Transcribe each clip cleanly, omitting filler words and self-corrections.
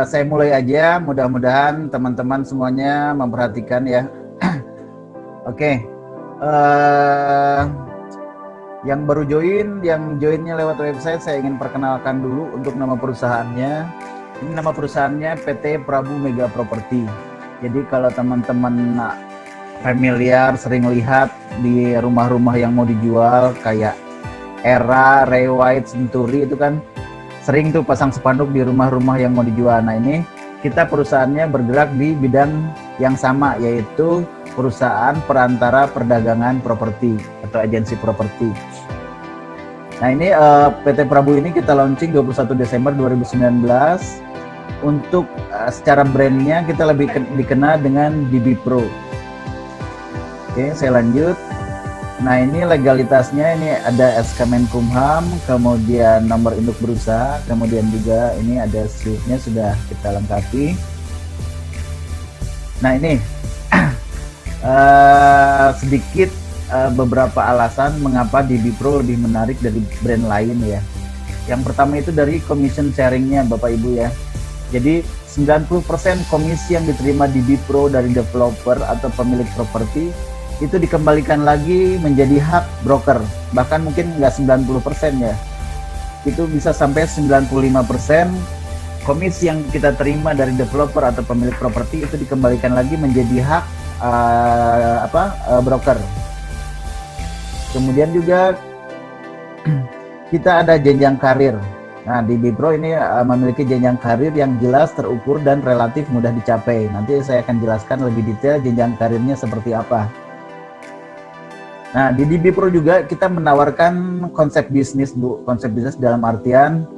Saya mulai aja, mudah-mudahan teman-teman semuanya memperhatikan ya. Oke, yang baru yang joinnya lewat website, saya ingin perkenalkan dulu untuk nama perusahaannya. Ini nama perusahaannya PT Prabu Mega Property. Jadi kalau teman-teman familiar, sering lihat di rumah-rumah yang mau dijual kayak Era, Rewide, Century itu kan sering tuh pasang spanduk di rumah-rumah yang mau dijual. Nah ini kita perusahaannya bergerak di bidang yang sama, yaitu perusahaan perantara perdagangan properti atau agensi properti. Nah ini PT Prabu ini kita launching 21 Desember 2019. Untuk secara brandnya kita lebih dikenal dengan DB Pro. Oke, saya lanjut. Nah ini legalitasnya, ini ada SK Menkumham, kemudian nomor induk berusaha, kemudian juga ini ada SWIFT-nya sudah kita lengkapi. Nah ini sedikit beberapa alasan mengapa DB Pro lebih menarik dari brand lain ya. Yang pertama itu dari commission sharingnya Bapak Ibu ya. Jadi 90% komisi yang diterima DB Pro dari developer atau pemilik properti itu dikembalikan lagi menjadi hak broker. Bahkan mungkin nggak 90% ya. Itu bisa sampai 95% komisi yang kita terima dari developer atau pemilik properti itu dikembalikan lagi menjadi hak broker. Kemudian juga kita ada jenjang karir. Nah, DB Pro ini memiliki jenjang karir yang jelas, terukur, dan relatif mudah dicapai. Nanti saya akan jelaskan lebih detail jenjang karirnya seperti apa. Nah, di DB Pro juga kita menawarkan konsep bisnis, Bu. Konsep bisnis dalam artian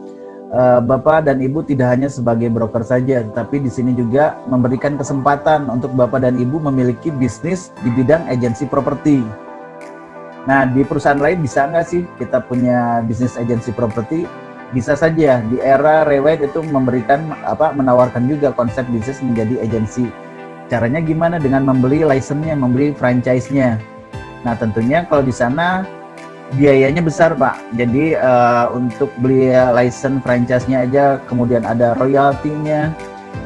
Bapak dan Ibu tidak hanya sebagai broker saja, tapi di sini juga memberikan kesempatan untuk Bapak dan Ibu memiliki bisnis di bidang agensi properti. Nah, di perusahaan lain bisa nggak sih kita punya bisnis agensi properti? Bisa saja. Di Era, Rewide itu menawarkan juga konsep bisnis menjadi agensi. Caranya gimana? Dengan membeli license-nya, membeli franchise-nya. Nah, tentunya kalau di sana biayanya besar, Pak. Jadi untuk beli license franchise-nya aja, kemudian ada royalty-nya,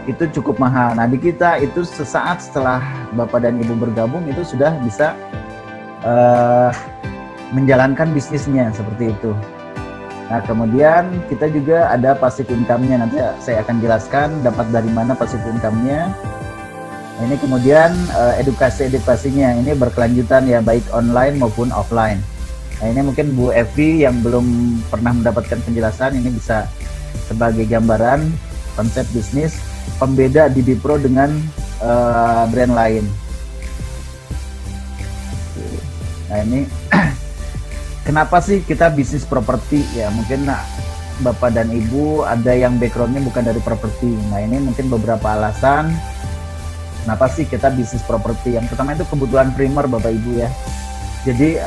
itu cukup mahal. Nah, di kita itu sesaat setelah Bapak dan Ibu bergabung itu sudah bisa menjalankan bisnisnya seperti itu. Nah, kemudian kita juga ada passive income-nya. Nanti saya akan jelaskan dapat dari mana passive income-nya. Nah, ini kemudian edukasinya ini berkelanjutan ya, baik online maupun offline. Nah, ini mungkin Bu Evi yang belum pernah mendapatkan penjelasan, ini bisa sebagai gambaran konsep bisnis pembeda DB Pro dengan brand lain. Nah, ini kenapa sih kita bisnis properti ya? Mungkin Bapak dan Ibu ada yang backgroundnya bukan dari properti. Nah, ini mungkin beberapa alasan kenapa sih kita bisnis properti. Yang pertama itu kebutuhan primer Bapak Ibu ya. Jadi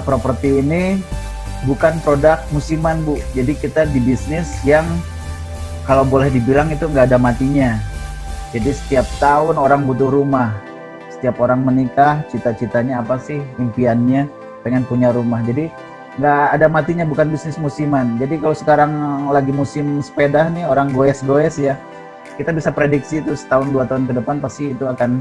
properti ini bukan produk musiman, Bu. Jadi kita di bisnis yang kalau boleh dibilang itu nggak ada matinya. Jadi setiap tahun orang butuh rumah. Setiap orang menikah, cita-citanya apa sih? Impiannya pengen punya rumah. Jadi nggak ada matinya, bukan bisnis musiman. Jadi kalau sekarang lagi musim sepeda nih, orang goes-goes ya, kita bisa prediksi itu setahun 2 tahun ke depan pasti itu akan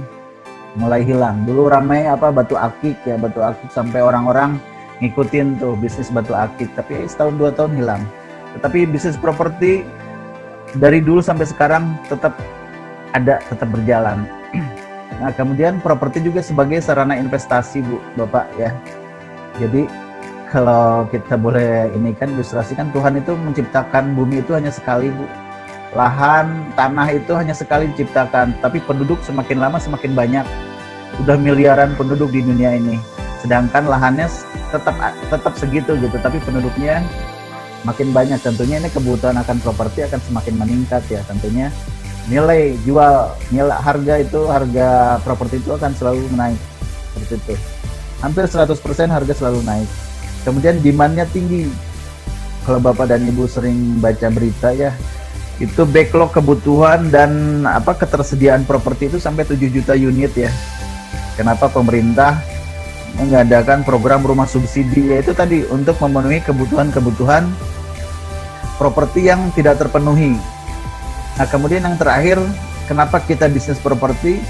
mulai hilang. Dulu ramai batu akik ya, batu akik sampai orang-orang ngikutin tuh bisnis batu akik, tapi setahun 2 tahun hilang. Tetapi bisnis properti dari dulu sampai sekarang tetap ada, tetap berjalan. Nah, kemudian properti juga sebagai sarana investasi, Bu, Bapak ya. Jadi kalau kita boleh ini kan ilustrasikan, Tuhan itu menciptakan bumi itu hanya sekali, Bu. Lahan, tanah itu hanya sekali diciptakan, tapi penduduk semakin lama semakin banyak. Udah miliaran penduduk di dunia ini. Sedangkan lahannya tetap segitu gitu, tapi penduduknya makin banyak. Tentunya ini kebutuhan akan properti akan semakin meningkat ya. Tentunya nilai jual, harga properti itu akan selalu naik seperti itu. Hampir 100% harga selalu naik. Kemudian demand-nya tinggi. Kalau Bapak dan Ibu sering baca berita ya, itu backlog kebutuhan dan ketersediaan properti itu sampai 7 juta unit ya. Kenapa pemerintah mengadakan program rumah subsidi, yaitu tadi untuk memenuhi kebutuhan-kebutuhan properti yang tidak terpenuhi. Nah, kemudian yang terakhir, kenapa kita bisnis properti?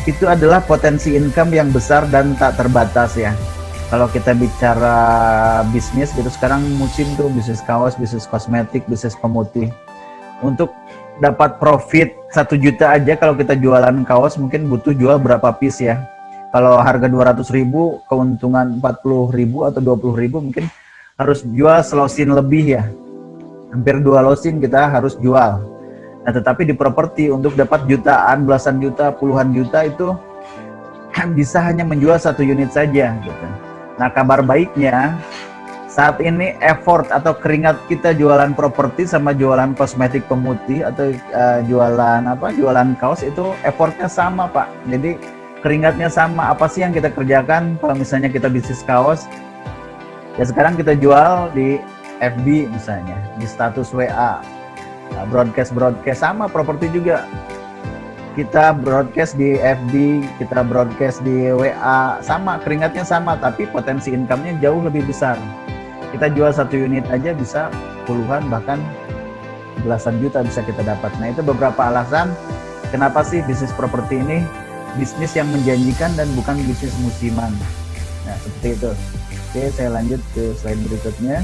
Itu adalah potensi income yang besar dan tak terbatas ya. Kalau kita bicara bisnis gitu, sekarang musim tuh bisnis kaos, bisnis kosmetik, bisnis pemutih. Untuk dapat profit 1 juta aja kalau kita jualan kaos mungkin butuh jual berapa piece ya. Kalau harga 200.000, keuntungan 40.000 atau 20.000 mungkin harus jual selosin lebih ya. Hampir 2 losin kita harus jual. Nah, tetapi di properti untuk dapat jutaan, belasan juta, puluhan juta itu bisa hanya menjual 1 unit saja gitu. Nah, kabar baiknya saat ini effort atau keringat kita jualan properti sama jualan kosmetik pemutih atau jualan kaos itu effortnya sama, Pak. Jadi keringatnya sama. Apa sih yang kita kerjakan kalau misalnya kita bisnis kaos? Ya sekarang kita jual di FB misalnya, di status WA, broadcast sama properti juga. Kita broadcast di FB, kita broadcast di WA, sama, keringatnya sama, tapi potensi income-nya jauh lebih besar. Kita jual 1 unit aja bisa puluhan bahkan belasan juta bisa kita dapat. Nah, itu beberapa alasan kenapa sih bisnis properti ini bisnis yang menjanjikan dan bukan bisnis musiman. Nah, seperti itu. Oke, saya lanjut ke slide berikutnya.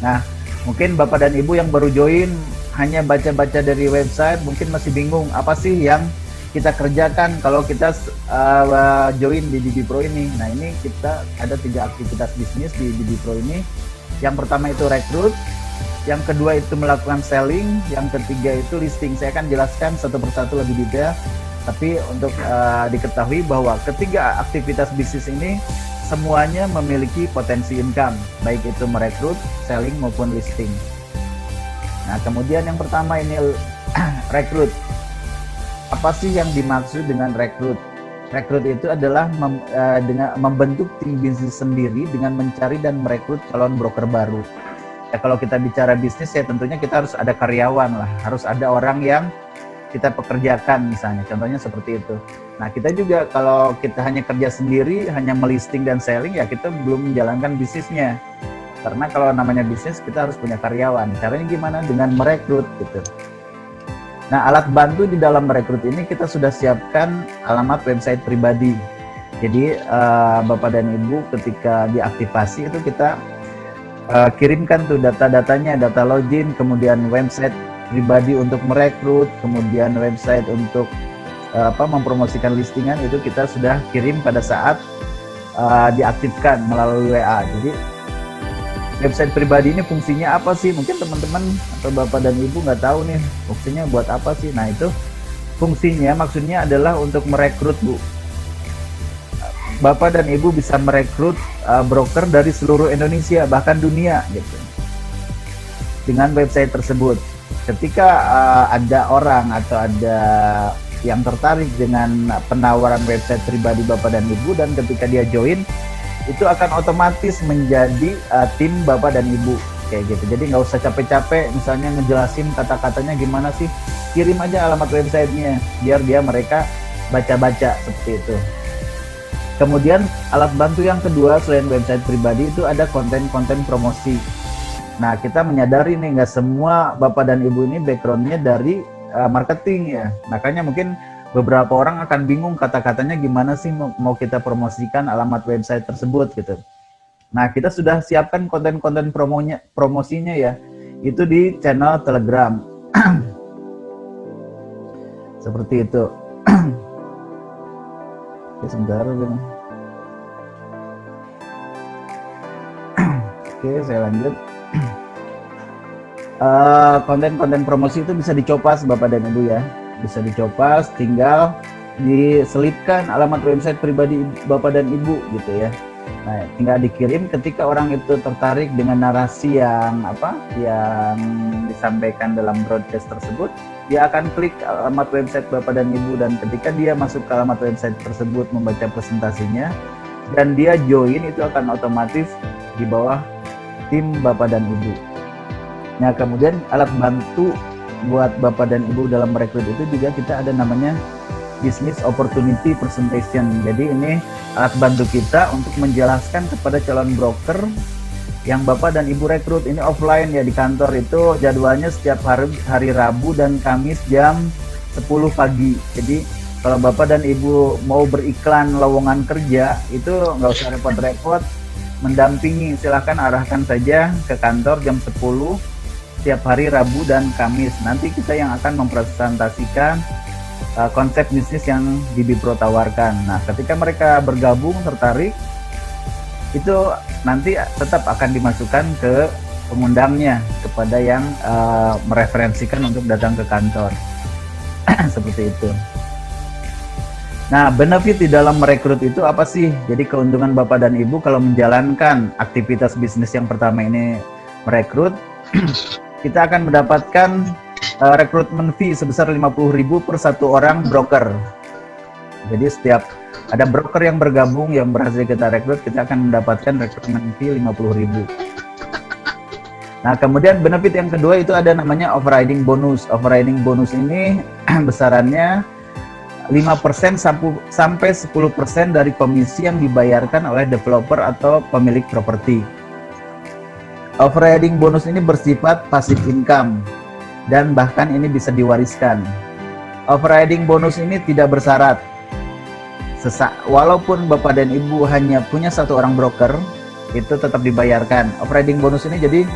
Nah, mungkin Bapak dan Ibu yang baru join hanya baca-baca dari website mungkin masih bingung apa sih yang kita kerjakan kalau kita join di DB Pro ini. Nah, ini kita ada 3 aktivitas bisnis di DB Pro ini. Yang pertama itu rekrut, yang kedua itu melakukan selling, yang ketiga itu listing. Saya akan jelaskan satu persatu lebih detail, tapi untuk diketahui bahwa ketiga aktivitas bisnis ini semuanya memiliki potensi income, baik itu merekrut, selling maupun listing. Nah, kemudian yang pertama ini rekrut. Apa sih yang dimaksud dengan rekrut? Rekrut itu adalah dengan membentuk tim bisnis sendiri dengan mencari dan merekrut calon broker baru. Ya, kalau kita bicara bisnis ya tentunya kita harus ada karyawan lah, harus ada orang yang kita pekerjakan misalnya, contohnya seperti itu. Nah, kita juga kalau kita hanya kerja sendiri, hanya melisting dan selling ya kita belum menjalankan bisnisnya. Karena kalau namanya bisnis kita harus punya karyawan. Caranya gimana? Dengan merekrut gitu. Nah, alat bantu di dalam merekrut ini kita sudah siapkan alamat website pribadi. Jadi Bapak dan Ibu ketika diaktifasi itu kita kirimkan tuh data-datanya, data login, kemudian website pribadi untuk merekrut, kemudian website untuk mempromosikan listingan itu kita sudah kirim pada saat diaktifkan melalui WA. Jadi website pribadi ini fungsinya apa sih? Mungkin teman-teman atau Bapak dan Ibu nggak tahu nih fungsinya buat apa sih. Nah, itu fungsinya maksudnya adalah untuk merekrut, Bu. Bapak dan Ibu bisa merekrut broker dari seluruh Indonesia bahkan dunia gitu dengan website tersebut. Ketika ada orang atau ada yang tertarik dengan penawaran website pribadi Bapak dan Ibu dan ketika dia join itu akan otomatis menjadi tim Bapak dan Ibu kayak gitu. Jadi nggak usah capek-capek misalnya ngejelasin kata-katanya gimana sih, kirim aja alamat websitenya biar mereka baca-baca seperti itu. Kemudian alat bantu yang kedua selain website pribadi itu ada konten-konten promosi. Nah, kita menyadari nih nggak semua Bapak dan Ibu ini backgroundnya dari marketing ya, makanya mungkin beberapa orang akan bingung kata-katanya gimana sih mau kita promosikan alamat website tersebut gitu. Nah, kita sudah siapkan konten-konten promosinya ya, itu di channel Telegram. Seperti itu. Oke, sebentar. Oke, saya lanjut. Konten-konten promosi itu bisa dicopas Bapak dan Ibu ya. Bisa dicopas, tinggal diselipkan alamat website pribadi Bapak dan Ibu gitu ya. Nah, tinggal dikirim ketika orang itu tertarik dengan narasi yang disampaikan dalam broadcast tersebut, dia akan klik alamat website Bapak dan Ibu dan ketika dia masuk ke alamat website tersebut membaca presentasinya dan dia join itu akan otomatis di bawah tim Bapak dan Ibu. Nah, kemudian alat bantu buat Bapak dan Ibu dalam merekrut itu juga kita ada namanya Business Opportunity Presentation. Jadi ini alat bantu kita untuk menjelaskan kepada calon broker yang Bapak dan Ibu rekrut ini offline ya, di kantor itu jadwalnya setiap hari Rabu dan Kamis jam 10 pagi. Jadi kalau Bapak dan Ibu mau beriklan lowongan kerja itu nggak usah repot-repot mendampingi, silahkan arahkan saja ke kantor jam 10 setiap hari Rabu dan Kamis. Nanti kita yang akan mempresentasikan konsep bisnis yang di Bipro tawarkan. Nah, ketika mereka bergabung, tertarik, itu nanti tetap akan dimasukkan ke pengundangnya, kepada yang mereferensikan untuk datang ke kantor. Seperti itu. Nah, benefit di dalam merekrut itu apa sih? Jadi keuntungan Bapak dan Ibu kalau menjalankan aktivitas bisnis yang pertama ini, merekrut, kita akan mendapatkan rekrutmen fee sebesar 50.000 per satu orang broker. Jadi setiap ada broker yang bergabung yang berhasil kita rekrut, kita akan mendapatkan rekrutmen fee 50.000. Nah, kemudian benefit yang kedua itu ada namanya overriding bonus. Overriding bonus ini besarannya 5% sampai 10% dari komisi yang dibayarkan oleh developer atau pemilik properti. Overriding bonus ini bersifat passive income dan bahkan ini bisa diwariskan. Overriding bonus ini tidak bersyarat. Walaupun Bapak dan Ibu hanya punya satu orang broker, itu tetap dibayarkan. Overriding bonus ini jadi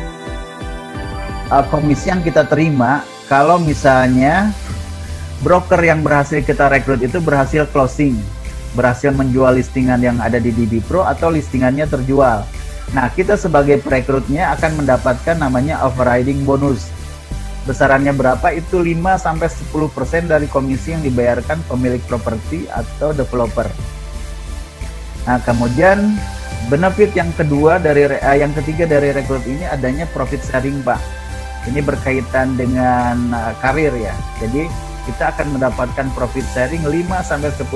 komisi yang kita terima kalau misalnya broker yang berhasil kita rekrut itu berhasil closing, berhasil menjual listingan yang ada di Bipro atau listingannya terjual. Nah, kita sebagai perekrutnya akan mendapatkan namanya overriding bonus. Besarannya berapa? Itu 5-10% dari komisi yang dibayarkan pemilik properti atau developer. Nah, kemudian benefit yang ketiga dari rekrut ini adanya profit sharing, Pak. Ini berkaitan dengan karir ya. Jadi kita akan mendapatkan profit sharing 5-10%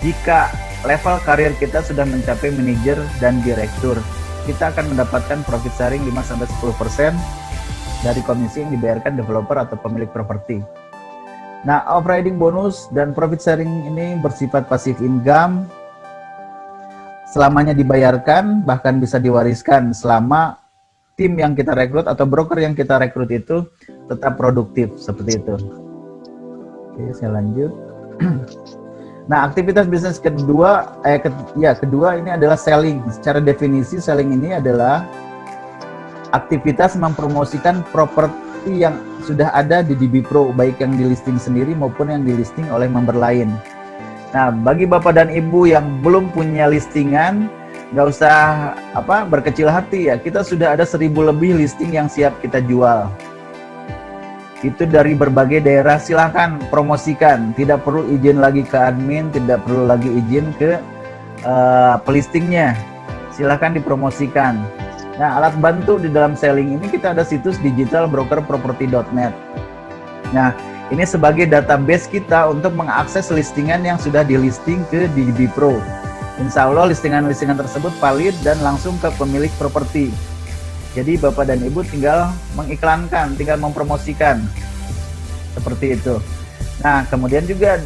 jika level karir kita sudah mencapai manajer dan direktur. Kita akan mendapatkan profit sharing 5-10% dari komisi yang dibayarkan developer atau pemilik properti. Nah, overriding bonus dan profit sharing ini bersifat passive income, selamanya dibayarkan, bahkan bisa diwariskan selama tim yang kita rekrut atau broker yang kita rekrut itu tetap produktif, seperti itu. Oke, saya lanjut. Nah, aktivitas bisnis kedua ini adalah selling. Secara definisi selling ini adalah aktivitas mempromosikan properti yang sudah ada di Bipro, baik yang di listing sendiri maupun yang di listing oleh member lain. Nah, bagi Bapak dan Ibu yang belum punya listingan, nggak usah berkecil hati ya. Kita sudah ada 1.000 lebih listing yang siap kita jual. Itu dari berbagai daerah, silahkan promosikan. Tidak perlu izin lagi ke admin, tidak perlu lagi izin ke pelistingnya. Silahkan dipromosikan. Nah, alat bantu di dalam selling ini kita ada situs digitalbrokerproperty.net. Nah, ini sebagai database kita untuk mengakses listingan yang sudah di-listing ke di Bipro. Insya Allah listingan-listingan tersebut valid dan langsung ke pemilik properti. Jadi Bapak dan Ibu tinggal mengiklankan, tinggal mempromosikan. Seperti itu. Nah, kemudian juga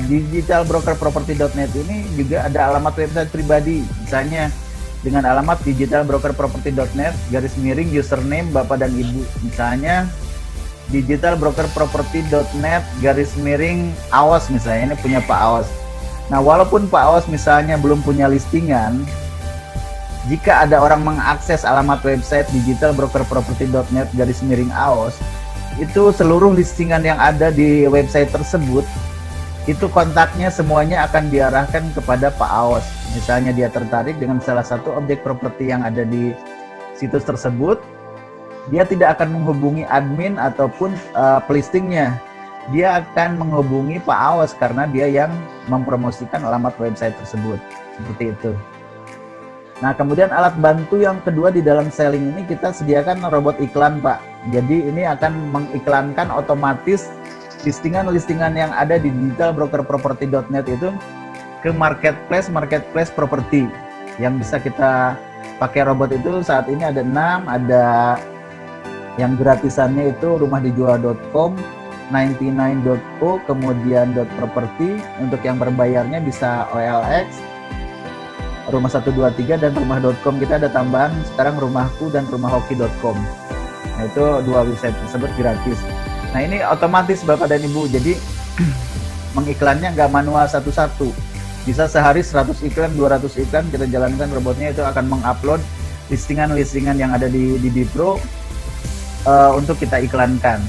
digitalbrokerproperty.net ini juga ada alamat website pribadi. Misalnya dengan alamat digitalbrokerproperty.net /username Bapak dan Ibu. Misalnya digitalbrokerproperty.net /Aos misalnya, ini punya Pak Aos. Nah, walaupun Pak Aos misalnya belum punya listingan, jika ada orang mengakses alamat website digitalbrokerproperty.net /Aos, itu seluruh listingan yang ada di website tersebut, itu kontaknya semuanya akan diarahkan kepada Pak Aos. Misalnya dia tertarik dengan salah satu objek properti yang ada di situs tersebut, dia tidak akan menghubungi admin ataupun pelistingnya. Dia akan menghubungi Pak Aos karena dia yang mempromosikan alamat website tersebut. Seperti itu. Nah, kemudian alat bantu yang kedua di dalam selling ini kita sediakan robot iklan, Pak. Jadi ini akan mengiklankan otomatis listingan-listingan yang ada di digitalbrokerproperty.net itu ke marketplace properti yang bisa kita pakai. Robot itu saat ini ada 6, ada yang gratisannya itu rumahdijual.com, 99.co, kemudian .property. Untuk yang berbayarnya bisa OLX, rumah 123 dan rumah.com kita ada tambahan sekarang rumahku dan rumahhoki.com. Nah itu dua website tersebut gratis. Nah ini otomatis Bapak dan Ibu, jadi mengiklannya nggak manual satu-satu, bisa sehari 100 iklan 200 iklan kita jalankan, robotnya itu akan mengupload listingan-listingan yang ada di Bipro untuk kita iklankan.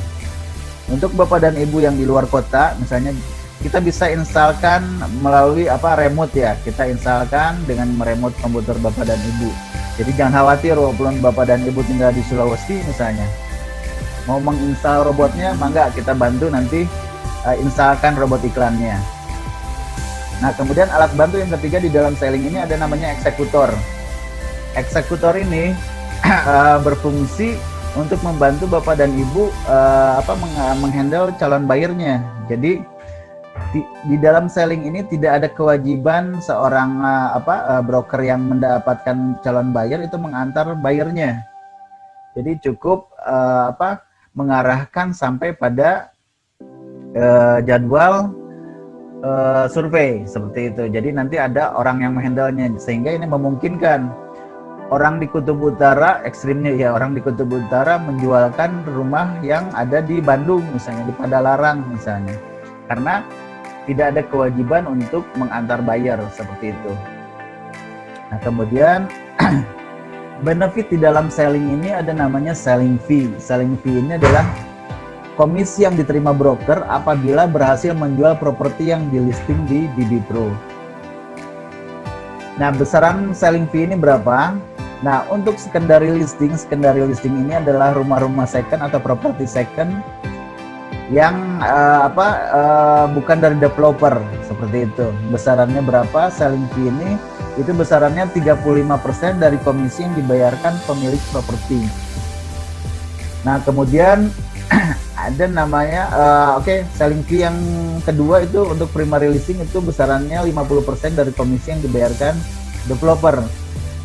Untuk Bapak dan Ibu yang di luar kota misalnya, kita bisa instalkan melalui remote ya, kita instalkan dengan meremote komputer Bapak dan Ibu. Jadi jangan khawatir walaupun Bapak dan Ibu tinggal di Sulawesi misalnya, mau menginstal robotnya, mangga kita bantu nanti instalkan robot iklannya. Nah kemudian alat bantu yang ketiga di dalam selling ini ada namanya eksekutor. Eksekutor ini berfungsi untuk membantu Bapak dan Ibu menghandle calon buyernya. Jadi di dalam selling ini tidak ada kewajiban seorang broker yang mendapatkan calon buyer itu mengantar buyernya. Jadi cukup mengarahkan sampai pada jadwal survei seperti itu. Jadi nanti ada orang yang menghandle-nya, sehingga ini memungkinkan orang di Kutub Utara, ekstrimnya ya, orang di Kutub Utara menjualkan rumah yang ada di Bandung misalnya, di Padalarang misalnya, karena tidak ada kewajiban untuk mengantar buyer seperti itu. Nah kemudian benefit di dalam selling ini ada namanya selling fee. Selling fee ini adalah komisi yang diterima broker apabila berhasil menjual properti yang dilisting di Bipro. Nah besaran selling fee ini berapa? Nah untuk secondary listing ini adalah rumah-rumah second atau properti second yang bukan dari developer seperti itu. Besarannya berapa? Selling fee ini itu besarannya 35% dari komisi yang dibayarkan pemilik properti. Nah kemudian ada namanya selling fee yang kedua itu untuk primary listing itu besarannya 50% dari komisi yang dibayarkan developer.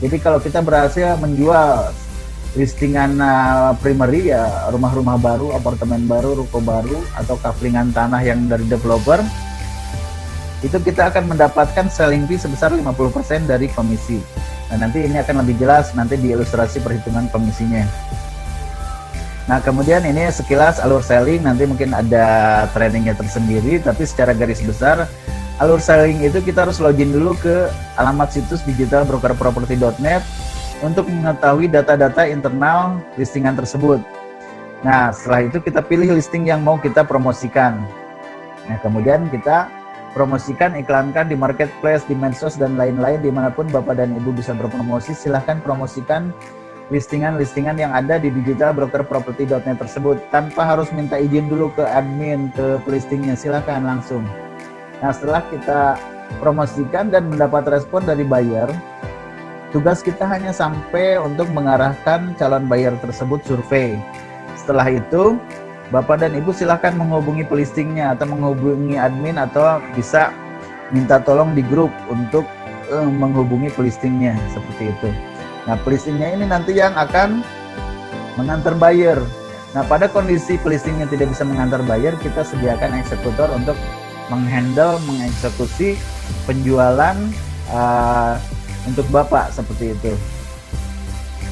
Jadi kalau kita berhasil menjual listingan primary ya, rumah-rumah baru, apartemen baru, ruko baru, atau kaflingan tanah yang dari developer, itu kita akan mendapatkan selling fee sebesar 50% dari komisi. Nah nanti ini akan lebih jelas nanti di ilustrasi perhitungan komisinya. Nah kemudian ini sekilas alur selling, nanti mungkin ada trainingnya tersendiri, tapi secara garis besar alur selling itu kita harus login dulu ke alamat situs digitalbrokerproperty.net untuk mengetahui data-data internal listingan tersebut. Nah setelah itu kita pilih listing yang mau kita promosikan. Nah kemudian kita promosikan, iklankan di marketplace, di medsos dan lain-lain, dimanapun Bapak dan Ibu bisa berpromosi. Silahkan promosikan listingan-listingan yang ada di digitalbrokerproperty.net tersebut tanpa harus minta izin dulu ke admin, ke listingnya, silahkan langsung. Nah setelah kita promosikan dan mendapat respon dari buyer, tugas kita hanya sampai untuk mengarahkan calon buyer tersebut survei. Setelah itu, Bapak dan Ibu silahkan menghubungi pelistingnya atau menghubungi admin, atau bisa minta tolong di grup untuk menghubungi pelistingnya seperti itu. Nah, pelistingnya ini nanti yang akan mengantar buyer. Nah, pada kondisi pelistingnya tidak bisa mengantar buyer, kita sediakan eksekutor untuk mengeksekusi penjualan untuk Bapak seperti itu.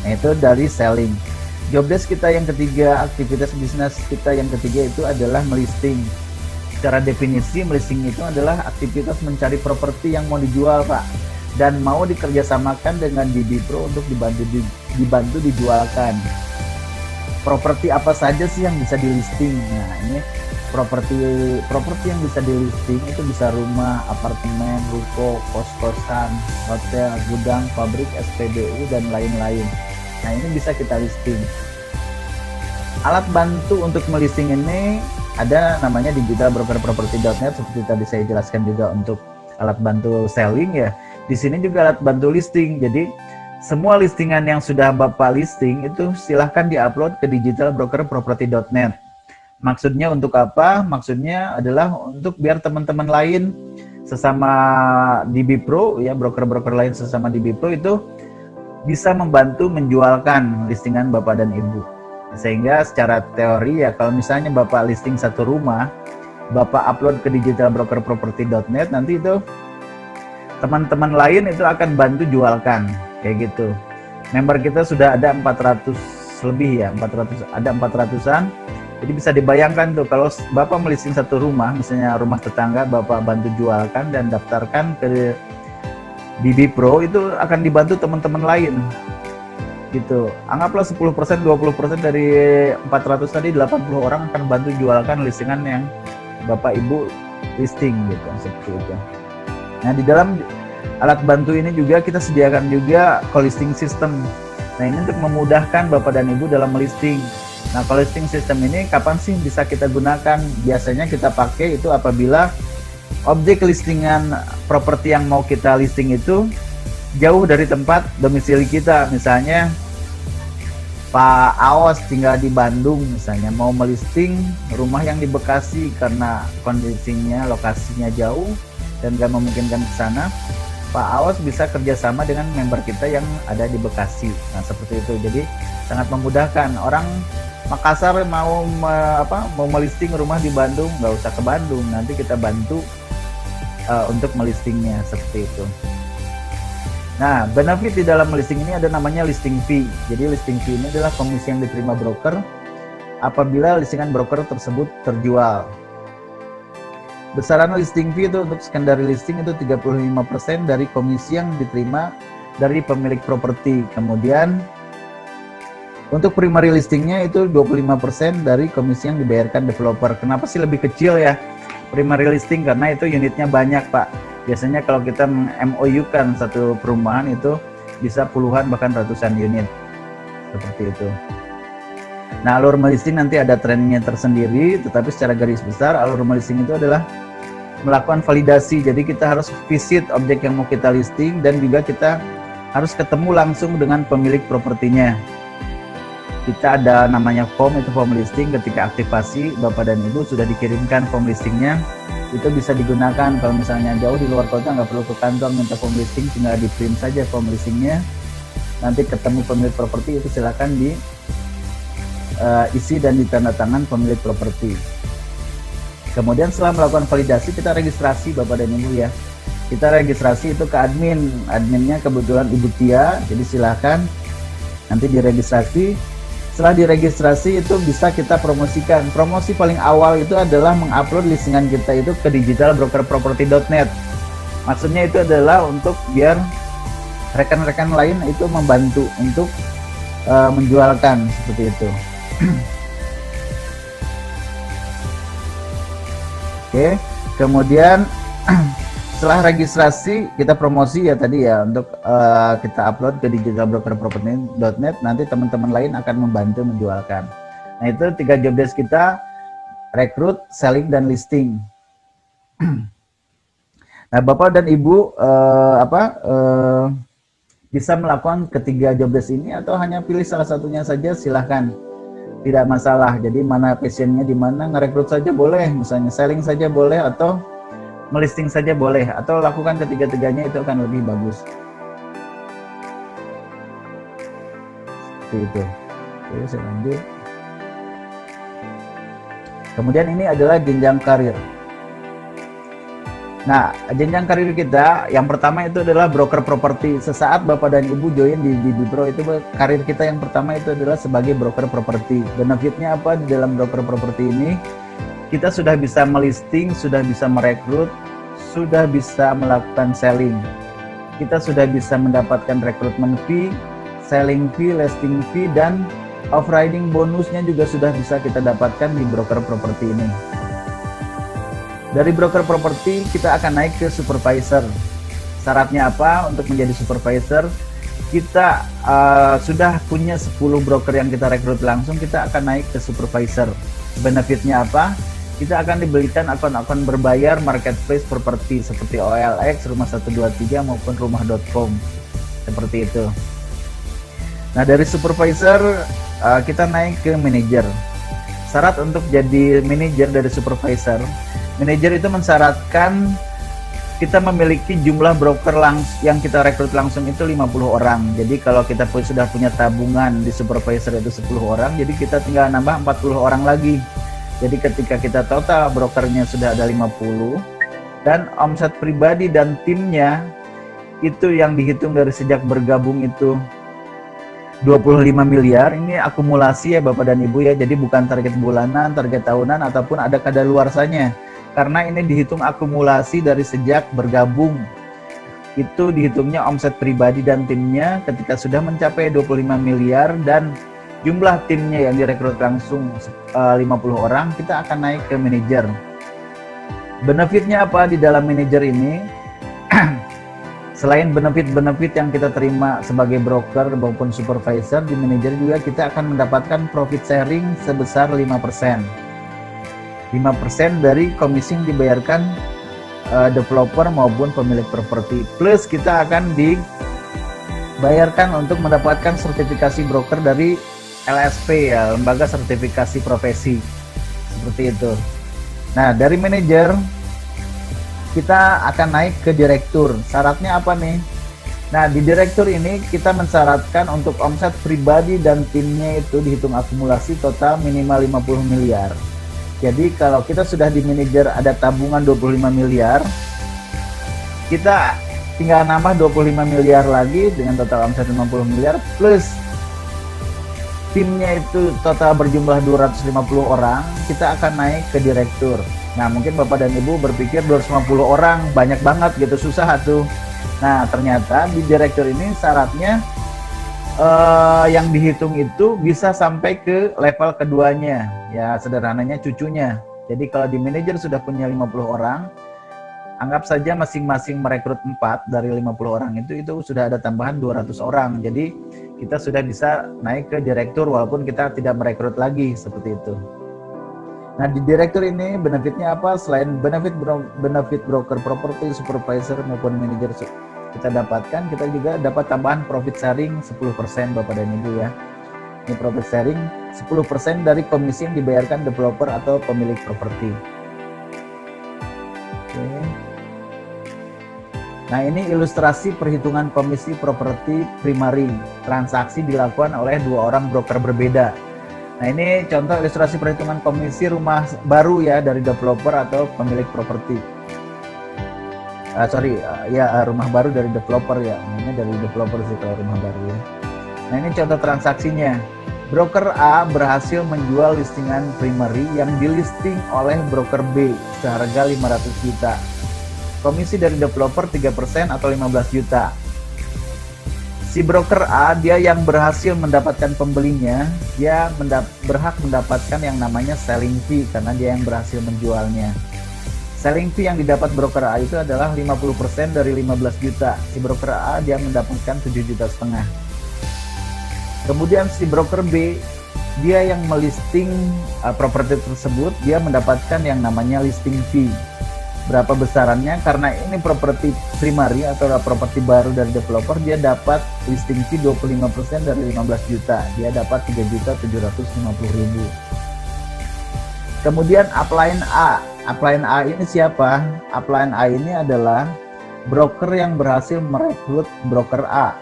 Nah, itu dari selling. Job desk kita yang ketiga, aktivitas bisnis kita yang ketiga itu adalah melisting. Secara definisi, melisting itu adalah aktivitas mencari properti yang mau dijual, Pak, dan mau dikerjasamakan dengan Bipro untuk dibantu dijualkan. Properti apa saja sih yang bisa dilisting? Nah, ini properti yang bisa dilisting itu bisa rumah, apartemen, ruko, kos-kosan, hotel, gudang, pabrik, SPBU dan lain-lain. Nah ini bisa kita listing. Alat bantu untuk melisting ini ada namanya digitalbrokerproperty.net, seperti tadi saya jelaskan juga untuk alat bantu selling ya. Di sini juga alat bantu listing. Jadi semua listingan yang sudah Bapak listing itu silahkan diupload ke digitalbrokerproperty.net. Maksudnya untuk apa? Maksudnya adalah untuk biar teman-teman lain sesama di Bipro ya, broker-broker lain sesama di Bipro itu bisa membantu menjualkan listingan Bapak dan Ibu. Sehingga secara teori ya, kalau misalnya Bapak listing satu rumah, Bapak upload ke digitalbrokerproperty.net, nanti itu teman-teman lain itu akan bantu jualkan, kayak gitu. Member kita sudah ada 400 lebih ya, 400-an. Jadi bisa dibayangkan tuh kalau Bapak melisting satu rumah, misalnya rumah tetangga, Bapak bantu jualkan dan daftarkan ke BB Pro, itu akan dibantu teman-teman lain gitu. Anggaplah 10%, 20% dari 400 tadi, 80 orang akan bantu jualkan listingan yang Bapak Ibu listing gitu, seperti itu. Nah, di dalam alat bantu ini juga kita sediakan juga co-listing system. Nah, ini untuk memudahkan Bapak dan Ibu dalam melisting. Nah, co-listing system ini kapan sih bisa kita gunakan? Biasanya kita pakai itu apabila objek listingan properti yang mau kita listing itu jauh dari tempat domisili kita. Misalnya Pak Aos tinggal di Bandung, misalnya mau melisting rumah yang di Bekasi karena kondisinya, lokasinya jauh dan gak memungkinkan ke sana. Pak Aos bisa kerjasama dengan member kita yang ada di Bekasi. Nah, seperti itu. Jadi sangat memudahkan. Orang Makassar mau melisting rumah di Bandung, nggak usah ke Bandung. Nanti kita bantu untuk melistingnya, seperti itu. Nah, benefit di dalam listing ini ada namanya listing fee. Jadi listing fee ini adalah komisi yang diterima broker apabila listingan broker tersebut terjual. Besaran listing fee itu untuk secondary listing itu 35% dari komisi yang diterima dari pemilik properti. Kemudian untuk primary listingnya itu 25% dari komisi yang dibayarkan developer. Kenapa sih lebih kecil ya primary listing? Karena itu unitnya banyak, Pak. Biasanya kalau kita MOU kan satu perumahan itu bisa puluhan bahkan ratusan unit, seperti itu. Nah, alur melisting nanti ada trennya tersendiri, tetapi secara garis besar alur melisting itu adalah melakukan validasi. Jadi kita harus visit objek yang mau kita listing dan juga kita harus ketemu langsung dengan pemilik propertinya. Kita ada namanya form, itu form listing. Ketika aktivasi, Bapak dan Ibu sudah dikirimkan form listingnya, itu bisa digunakan. Kalau misalnya jauh di luar kota, nggak perlu ke kantor minta form listing, tinggal di print saja form listingnya. Nanti ketemu pemilik properti, itu silakan di isi dan ditandatangan pemilik properti. Kemudian setelah melakukan validasi, kita registrasi Bapak dan Ibu ya. Kita registrasi itu ke adminnya kebetulan Ibu Tia, jadi silakan nanti diregistrasi. Setelah diregistrasi itu bisa kita promosikan. Promosi paling awal itu adalah mengupload listingan kita itu ke digitalbrokerproperty.net. Maksudnya itu adalah untuk biar rekan-rekan lain itu membantu untuk menjualkan, seperti itu. Oke, kemudian setelah registrasi kita promosi ya tadi ya, untuk kita upload ke digitalbrokerproperty.net, nanti teman-teman lain akan membantu menjualkan. Nah, itu 3 job desk kita: rekrut, selling, dan listing. Nah, Bapak dan Ibu bisa melakukan ketiga job desk ini atau hanya pilih salah satunya saja, silahkan, tidak masalah. Jadi mana passionnya di mana, ngerekrut saja boleh, misalnya selling saja boleh, atau melisting saja boleh, atau lakukan ketiga-tiganya, itu akan lebih bagus. Seperti itu. Oke, saya lanjut. Kemudian ini adalah jenjang karir. Nah, jenjang karir kita yang pertama itu adalah broker properti. Sesaat Bapak dan Ibu join di BB Pro, itu karir kita yang pertama itu adalah sebagai broker properti. Benefitnya apa di dalam broker properti ini? Kita sudah bisa melisting, sudah bisa merekrut, sudah bisa melakukan selling. Kita sudah bisa mendapatkan rekrutmen fee, selling fee, listing fee, dan off-riding bonusnya juga sudah bisa kita dapatkan di broker properti ini. Dari broker properti kita akan naik ke supervisor. Syaratnya apa untuk menjadi supervisor? Kita sudah punya 10 broker yang kita rekrut langsung, kita akan naik ke supervisor. Benefitnya apa? Kita akan diberikan akun-akun berbayar marketplace properti seperti OLX, Rumah 123 maupun Rumah.com, seperti itu. Nah, dari supervisor kita naik ke manajer. Syarat untuk jadi manajer dari supervisor, manajer itu mensyaratkan kita memiliki jumlah broker yang kita rekrut langsung itu 50 orang. Jadi kalau kita sudah punya tabungan di supervisor itu 10 orang, jadi kita tinggal nambah 40 orang lagi. Jadi ketika kita total brokernya sudah ada 50 dan omset pribadi dan timnya itu yang dihitung dari sejak bergabung itu 25 miliar. Ini akumulasi ya Bapak dan Ibu ya, jadi bukan target bulanan, target tahunan, ataupun ada kadaluarsanya, karena ini dihitung akumulasi dari sejak bergabung. Itu dihitungnya omset pribadi dan timnya ketika sudah mencapai 25 miliar dan jumlah timnya yang direkrut langsung 50 orang, kita akan naik ke manajer. Benefitnya apa di dalam manajer ini? Selain benefit-benefit yang kita terima sebagai broker maupun supervisor, di manajer juga kita akan mendapatkan profit sharing sebesar 5%. 5% dari komisi yang dibayarkan developer maupun pemilik properti. Plus kita akan dibayarkan untuk mendapatkan sertifikasi broker dari LSP ya, Lembaga Sertifikasi Profesi. Seperti itu. Nah, dari manajer kita akan naik ke direktur. Syaratnya apa nih? Nah, di direktur ini kita mensyaratkan untuk omset pribadi dan timnya itu dihitung akumulasi total minimal 50 miliar. Jadi kalau kita sudah di manajer ada tabungan 25 miliar, kita tinggal nambah 25 miliar lagi dengan total omset 50 miliar plus timnya itu total berjumlah 250 orang, kita akan naik ke direktur. Nah, mungkin Bapak dan Ibu berpikir 250 orang banyak banget gitu, susah tuh. Nah, ternyata di direktur ini syaratnya yang dihitung itu bisa sampai ke level keduanya. Ya, sederhananya cucunya. Jadi kalau di manajer sudah punya 50 orang, anggap saja masing-masing merekrut 4 dari 50 orang itu sudah ada tambahan 200 orang. Jadi kita sudah bisa naik ke direktur walaupun kita tidak merekrut lagi, seperti itu. Nah, di direktur ini benefitnya apa? Selain benefit broker properti, supervisor maupun manajer kita dapatkan, kita juga dapat tambahan profit sharing 10% Bapak dan Ibu ya. Ini profit sharing 10% dari komisi yang dibayarkan developer atau pemilik properti. Oke. Nah, ini ilustrasi perhitungan komisi properti primary. Transaksi dilakukan oleh 2 orang broker berbeda. Nah, ini contoh ilustrasi perhitungan komisi rumah baru ya dari developer atau pemilik properti. Rumah baru dari developer ya. Namanya dari developer sih kalau rumah baru ya. Nah, ini contoh transaksinya. Broker A berhasil menjual listingan primary yang dilisting oleh broker B seharga 500 juta. Komisi dari developer 3% atau 15 juta. Si broker A, dia yang berhasil mendapatkan pembelinya, dia berhak mendapatkan yang namanya selling fee karena dia yang berhasil menjualnya. Selling fee yang didapat broker A itu adalah 50% dari 15 juta. Si broker A dia mendapatkan 7,5 juta. Kemudian si broker B, dia yang melisting properti tersebut, dia mendapatkan yang namanya listing fee. Berapa besarannya? Karena ini properti primary atau properti baru dari developer, dia dapat listing fee 25% dari 15 juta. Dia dapat 3.750.000. Kemudian upline A. Upline A ini siapa? Upline A ini adalah broker yang berhasil merekrut broker A.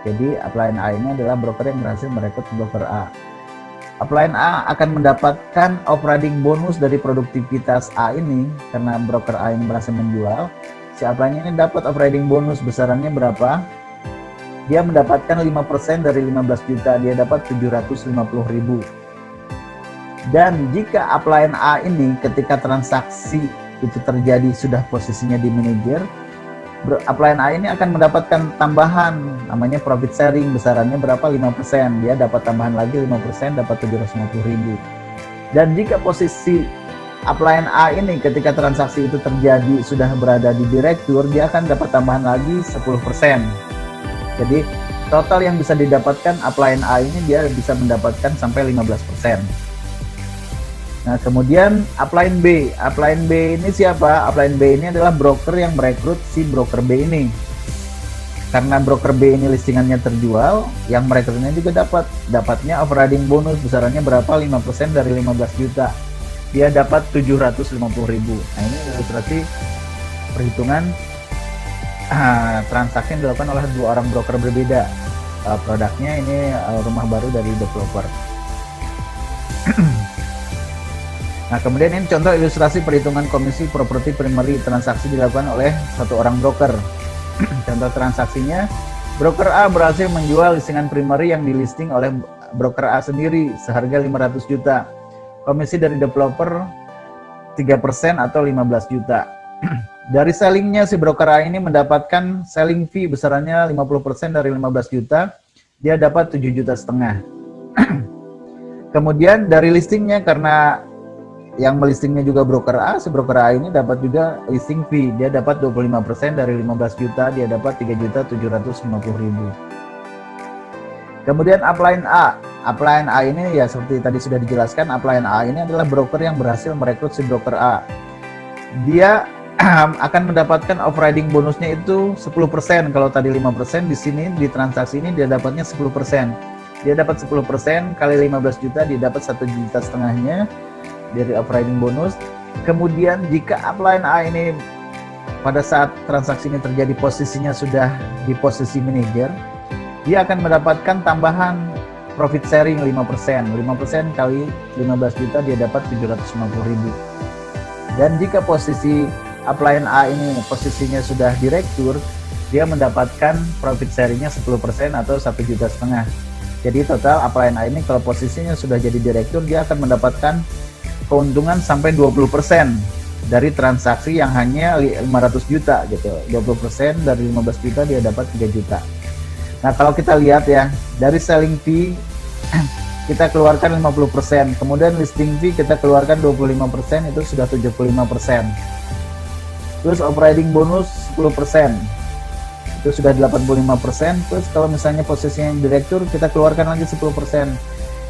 Jadi upline A ini adalah broker yang berhasil merekrut broker A. Upline A akan mendapatkan operating bonus dari produktivitas A ini karena broker A ini berhasil menjual. Si upline ini dapat operating bonus besarannya berapa? Dia mendapatkan 5% dari 15 juta, dia dapat 750.000. Dan jika upline A ini ketika transaksi itu terjadi sudah posisinya di manajer, upline A ini akan mendapatkan tambahan namanya profit sharing, besarannya berapa? 5%. Dia dapat tambahan lagi 5%, dapat 750.000. Dan jika posisi upline A ini ketika transaksi itu terjadi sudah berada di direktur, dia akan dapat tambahan lagi 10%. Jadi total yang bisa didapatkan upline A ini dia bisa mendapatkan sampai 15%. Nah, kemudian upline B. Upline B ini siapa? Upline B ini adalah broker yang merekrut si broker B ini. Karena broker B ini listingannya terjual, yang merekrutnya juga dapatnya operating bonus besarannya berapa? 5% dari 15 juta. Dia dapat 750.000. Nah, ini ilustrasi perhitungan transaksi yang dilakukan oleh 2 orang broker berbeda. Produknya ini rumah baru dari developer. Nah, kemudian ini contoh ilustrasi perhitungan komisi properti primary, transaksi dilakukan oleh 1 orang broker. Contoh transaksinya, broker A berhasil menjual listingan primary yang dilisting oleh broker A sendiri seharga 500 juta. Komisi dari developer 3% atau 15 juta. Dari sellingnya si broker A ini mendapatkan selling fee besarannya 50% dari 15 juta, dia dapat 7,5 juta. Kemudian dari listingnya, karena yang melistingnya juga broker A, si broker A ini dapat juga listing fee, dia dapat 25% dari 15 juta, dia dapat 3.750.000. Kemudian upline A. Upline A ini ya seperti tadi sudah dijelaskan, upline A ini adalah broker yang berhasil merekrut si broker A. Dia akan mendapatkan overriding bonusnya itu 10%. Kalau tadi 5%, di sini di transaksi ini dia dapatnya 10%. Dia dapat 10% kali 15 juta, dia dapat 1,5 juta dari overriding bonus. Kemudian jika upline A ini pada saat transaksi ini terjadi posisinya sudah di posisi manajer, dia akan mendapatkan tambahan profit sharing 5%. 5% kali 15 juta dia dapat 750.000. Dan jika posisi upline A ini posisinya sudah direktur, dia mendapatkan profit sharingnya 10% atau 1,5 juta. Jadi total upline A ini kalau posisinya sudah jadi direktur, dia akan mendapatkan keuntungan sampai 20% dari transaksi yang hanya 500 juta gitu. 20% dari 15 juta dia dapat 3 juta. Nah, kalau kita lihat ya, dari selling fee kita keluarkan 50%, kemudian listing fee kita keluarkan 25%, itu sudah 75%. Terus operating bonus 10%, itu sudah 85%. Terus kalau misalnya posisinya direktur, kita keluarkan lagi 10%,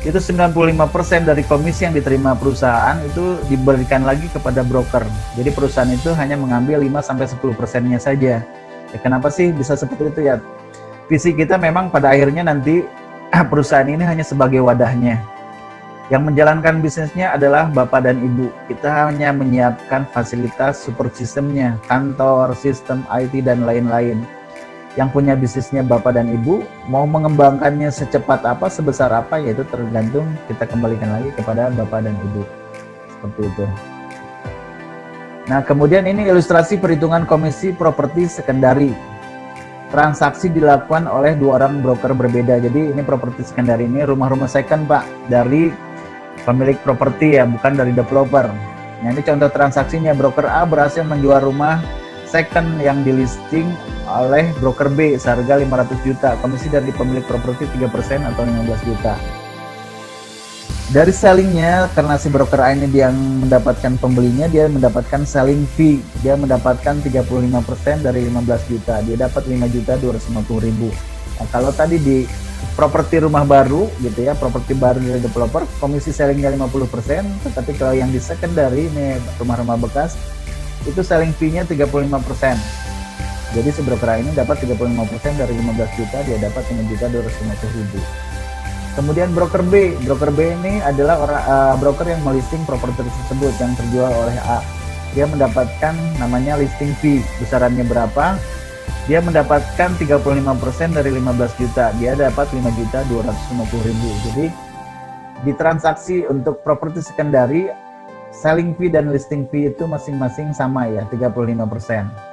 itu 95% dari komisi yang diterima perusahaan itu diberikan lagi kepada broker. Jadi perusahaan itu hanya mengambil 5-10%-nya saja. Ya, kenapa sih bisa seperti itu ya? Visi kita memang pada akhirnya nanti perusahaan ini hanya sebagai wadahnya. Yang menjalankan bisnisnya adalah Bapak dan Ibu. Kita hanya menyiapkan fasilitas support sistemnya, kantor, sistem IT, dan lain-lain. Yang punya bisnisnya Bapak dan Ibu, mau mengembangkannya secepat apa, sebesar apa, yaitu tergantung, kita kembalikan lagi kepada Bapak dan Ibu. Seperti itu. Nah, kemudian ini ilustrasi perhitungan komisi properti sekundari. Transaksi dilakukan oleh dua orang broker berbeda. Jadi ini properti sekundari ini rumah-rumah second, Pak, dari pemilik properti ya, bukan dari developer. Nah, ini contoh transaksinya. Broker A berhasil menjual rumah second yang dilisting oleh broker B seharga 500 juta. Komisi dari pemilik properti 3% atau 15 juta. Dari sellingnya, karena si broker A ini dia yang mendapatkan pembelinya, dia mendapatkan selling fee. Dia mendapatkan 35% dari 15 juta. Dia dapat 5.250.000. Nah, kalau tadi di properti rumah baru gitu ya, properti baru dari developer, komisi sellingnya 50%, tetapi kalau yang di secondary ini rumah-rumah bekas, itu selling fee-nya 35%. Jadi si broker A ini dapat 35% dari 15 juta, dia dapat 5.250.000. Kemudian broker B ini adalah broker yang melisting properti tersebut yang terjual oleh A. Dia mendapatkan namanya listing fee, besarannya berapa? Dia mendapatkan 35% dari 15 juta, dia dapat 5.250.000. Jadi di transaksi untuk properti secondary, selling fee dan listing fee itu masing-masing sama ya, 35%.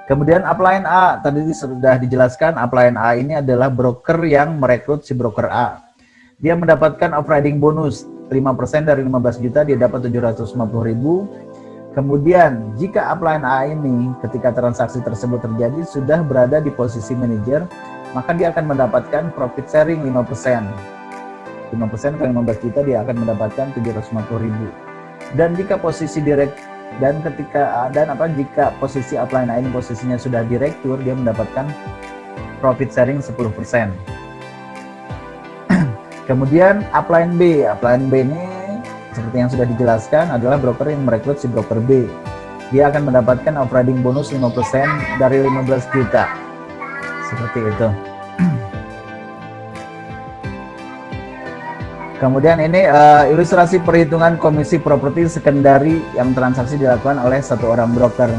Kemudian upline A, tadi sudah dijelaskan, upline A ini adalah broker yang merekrut si broker A. Dia mendapatkan operating bonus 5% dari 15 juta, dia dapat 750.000. Kemudian jika upline A ini ketika transaksi tersebut terjadi sudah berada di posisi manajer, maka dia akan mendapatkan profit sharing 5%. 5% kali 15 juta dia akan mendapatkan 750.000. Dan jika posisi direktur jika posisi upline A ini posisinya sudah direktur, dia mendapatkan profit sharing 10%. Kemudian upline B ini seperti yang sudah dijelaskan adalah broker yang merekrut si broker B. Dia akan mendapatkan operating bonus 5% dari 15 juta. Seperti itu. Kemudian ini ilustrasi perhitungan komisi properti sekundari yang transaksi dilakukan oleh satu orang broker.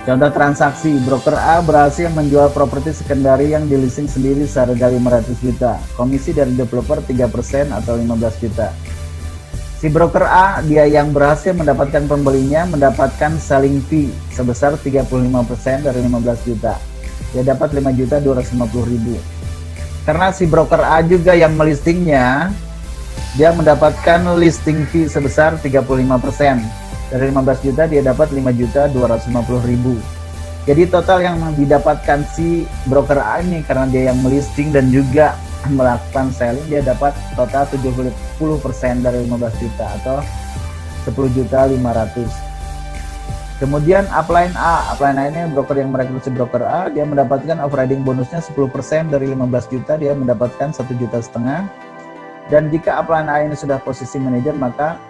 Contoh transaksi, broker A berhasil menjual properti sekundari yang dilisting sendiri seharga 500 juta. Komisi dari developer 3% atau 15 juta. Si Si broker A, dia yang berhasil mendapatkan pembelinya, mendapatkan selling fee sebesar 35% dari 15 juta. Dia dapat 5.250.000. Karena si broker A juga yang melistingnya, dia mendapatkan listing fee sebesar 35%. Dari 15 juta dia dapat 5.250.000. Jadi total yang didapatkan si broker A ini karena dia yang melisting dan juga melakukan selling, dia dapat total 70% dari 15 juta atau 10.500.000. Kemudian upline A ini broker yang merekrut si broker A, dia mendapatkan overriding bonusnya 10% dari 15 juta, dia mendapatkan 1,5 juta. Dan jika upline A ini sudah posisi manajer, maka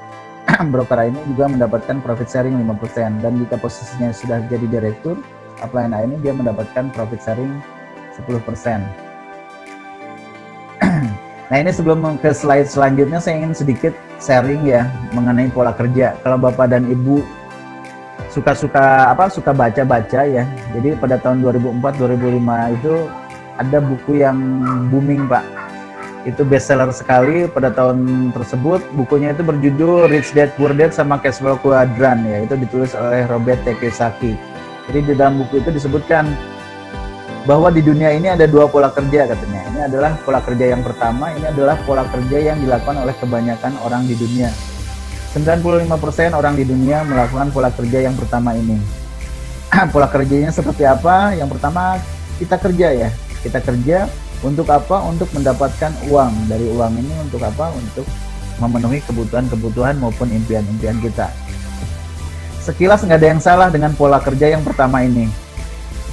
broker A ini juga mendapatkan profit sharing 5%. Dan jika posisinya sudah jadi direktur, upline A ini dia mendapatkan profit sharing 10%. Nah, ini sebelum ke slide selanjutnya saya ingin sedikit sharing ya mengenai pola kerja. Kalau Bapak dan Ibu suka baca-baca ya. Jadi pada tahun 2004-2005 itu ada buku yang booming, Pak. Itu bestseller sekali pada tahun tersebut. Bukunya itu berjudul Rich Dad Poor Dad sama Cash Flow Quadrant ya. Itu ditulis oleh Robert T. Kiyosaki. Jadi di dalam buku itu disebutkan bahwa di dunia ini ada dua pola kerja katanya. Ini adalah pola kerja yang pertama, ini adalah pola kerja yang dilakukan oleh kebanyakan orang di dunia. 95% orang di dunia melakukan pola kerja yang pertama ini. Pola kerjanya seperti apa? Yang pertama, kita kerja ya. Kita kerja untuk apa? Untuk mendapatkan uang. Dari uang ini untuk apa? Untuk memenuhi kebutuhan-kebutuhan maupun impian-impian kita. Sekilas nggak ada yang salah dengan pola kerja yang pertama ini.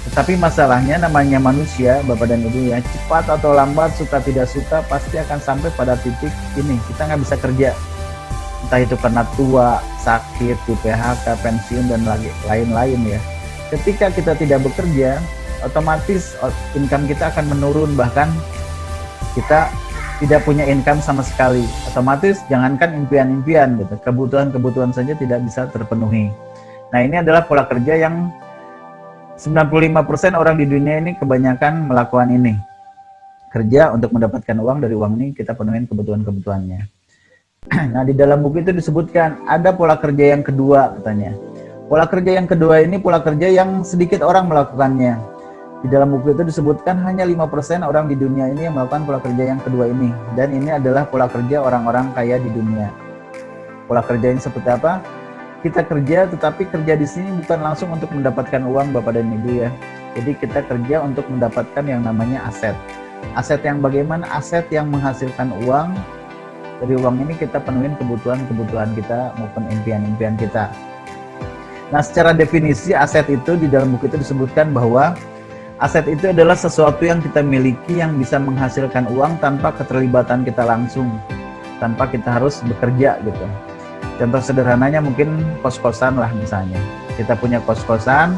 Tetapi masalahnya namanya manusia, Bapak dan Ibu ya, cepat atau lambat, suka tidak suka, pasti akan sampai pada titik ini. Kita nggak bisa kerja. Entah itu karena tua, sakit, di PHK, pensiun, dan lain-lain ya. Ketika kita tidak bekerja, otomatis income kita akan menurun, bahkan kita tidak punya income sama sekali. Otomatis jangankan impian-impian gitu, kebutuhan-kebutuhan saja tidak bisa terpenuhi. Nah, ini adalah pola kerja yang 95% orang di dunia ini kebanyakan melakukan ini. Kerja untuk mendapatkan uang, dari uang ini kita penuhin kebutuhan-kebutuhannya. Nah, di dalam buku itu disebutkan ada pola kerja yang kedua katanya. Pola kerja yang kedua ini pola kerja yang sedikit orang melakukannya. Di dalam buku itu disebutkan hanya 5% orang di dunia ini yang melakukan pola kerja yang kedua ini. Dan ini adalah pola kerja orang-orang kaya di dunia. Pola kerja ini seperti apa? Kita kerja, tetapi kerja di sini bukan langsung untuk mendapatkan uang, Bapak dan Ibu ya. Jadi kita kerja untuk mendapatkan yang namanya aset. Aset yang bagaimana? Aset yang menghasilkan uang. Dari uang ini kita penuhin kebutuhan-kebutuhan kita maupun impian-impian kita. Nah, secara definisi aset itu di dalam buku itu disebutkan bahwa aset itu adalah sesuatu yang kita miliki yang bisa menghasilkan uang tanpa keterlibatan kita langsung, tanpa kita harus bekerja gitu. Contoh sederhananya mungkin kos-kosan lah misalnya. Kita punya kos-kosan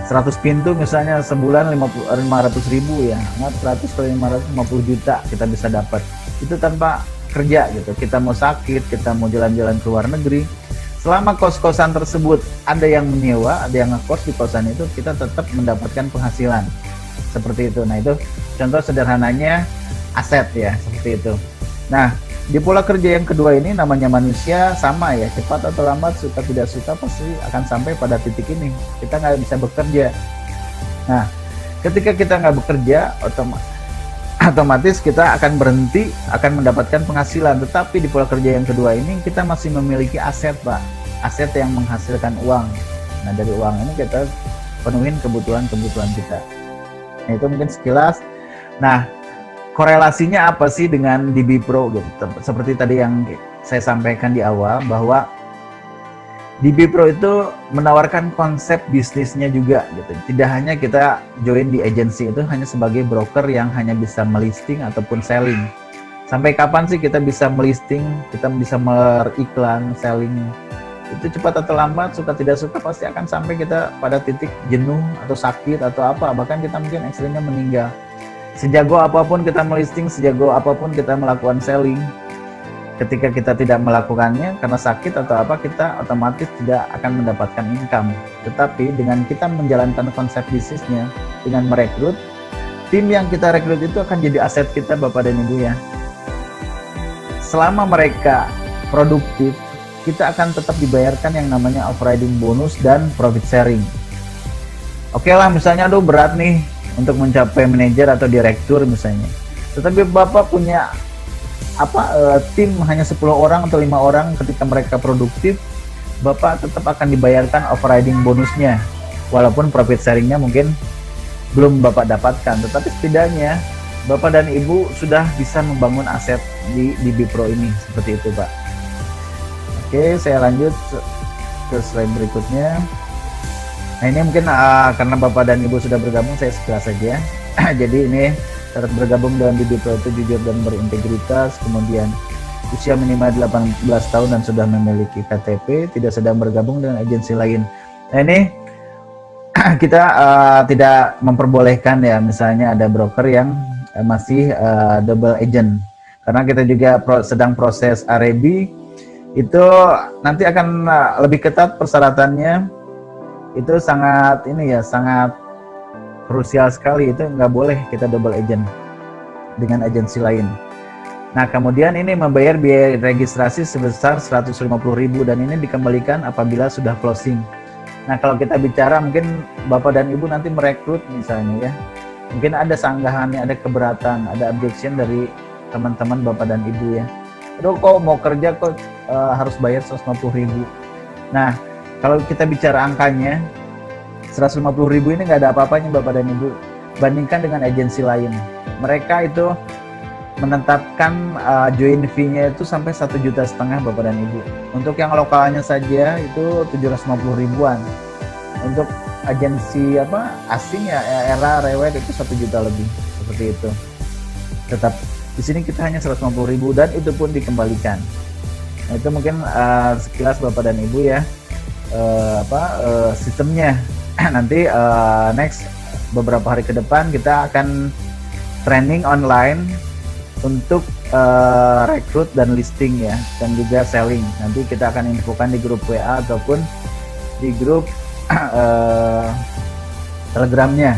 100 pintu misalnya, sebulan 500.000 ya. 100 kali 550 juta kita bisa dapat. Itu tanpa kerja gitu. Kita mau sakit, kita mau jalan-jalan ke luar negeri, selama kos-kosan tersebut ada yang menyewa, ada yang ngekos di kosan itu, kita tetap mendapatkan penghasilan. Seperti itu. Nah, itu contoh sederhananya aset ya, seperti itu. Nah, di pola kerja yang kedua ini namanya manusia, sama ya, cepat atau lambat, suka tidak suka pasti akan sampai pada titik ini. Kita nggak bisa bekerja. Nah, ketika kita nggak bekerja, otomatis kita akan berhenti, akan mendapatkan penghasilan. Tetapi di pola kerja yang kedua ini kita masih memiliki aset, Pak. Aset yang menghasilkan uang. Nah, dari uang ini kita penuhin kebutuhan-kebutuhan kita. Nah, itu mungkin sekilas. Nah, korelasinya apa sih dengan DB Pro gitu? Seperti tadi yang saya sampaikan di awal, bahwa DB Pro itu menawarkan konsep bisnisnya juga gitu. Tidak hanya kita join di agency itu hanya sebagai broker yang hanya bisa melisting ataupun selling. Sampai kapan sih kita bisa melisting, kita bisa beriklan, selling? Itu cepat atau lambat, suka tidak suka pasti akan sampai kita pada titik jenuh atau sakit atau apa, bahkan kita mungkin ekstrimnya meninggal. Sejago apapun kita melisting, sejago apapun kita melakukan selling, ketika kita tidak melakukannya karena sakit atau apa, kita otomatis tidak akan mendapatkan income. Tetapi dengan kita menjalankan konsep bisnisnya, dengan merekrut, tim yang kita rekrut itu akan jadi aset kita, Bapak dan Ibu ya. Selama mereka produktif, kita akan tetap dibayarkan yang namanya overriding bonus dan profit sharing. Oke lah, misalnya aduh berat nih untuk mencapai manajer atau direktur misalnya, tetapi Bapak punya tim hanya 10 orang atau 5 orang, ketika mereka produktif, Bapak tetap akan dibayarkan overriding bonusnya, walaupun profit sharingnya mungkin belum Bapak dapatkan, tetapi setidaknya Bapak dan Ibu sudah bisa membangun aset di Bipro ini, seperti itu Pak. Oke, saya lanjut ke slide berikutnya. Nah ini mungkin karena Bapak dan Ibu sudah bergabung, saya sekilas saja. Jadi ini syarat bergabung dengan Bipro itu jujur dan berintegritas, kemudian usia minimal 18 tahun dan sudah memiliki KTP, tidak sedang bergabung dengan agensi lain. Nah ini kita tidak memperbolehkan ya, misalnya ada broker yang masih double agent, karena kita juga sedang proses REB, itu nanti akan lebih ketat persyaratannya, itu sangat sangat krusial sekali, itu nggak boleh kita double agent dengan agensi lain. Nah kemudian ini membayar biaya registrasi sebesar 150.000 dan ini dikembalikan apabila sudah closing. Nah kalau kita bicara mungkin Bapak dan Ibu nanti merekrut misalnya ya, mungkin ada sanggahannya, ada keberatan, ada objection dari teman-teman Bapak dan Ibu ya. Aduh kok mau kerja kok harus bayar 150.000. Nah kalau kita bicara angkanya 150.000 ini nggak ada apa-apanya Bapak dan Ibu, bandingkan dengan agensi lain. Mereka itu menetapkan join fee-nya itu sampai 1,5 juta Bapak dan Ibu. Untuk yang lokalnya saja itu 750.000-an. Untuk agensi asing ya era rewet itu 1 juta lebih, seperti itu. Tetap di sini kita hanya 150.000 dan itu pun dikembalikan. Nah, itu mungkin sekilas Bapak dan Ibu ya sistemnya. Nanti next beberapa hari ke depan kita akan training online untuk rekrut dan listing ya, dan juga selling. Nanti kita akan infokan di grup WA ataupun di grup Telegramnya.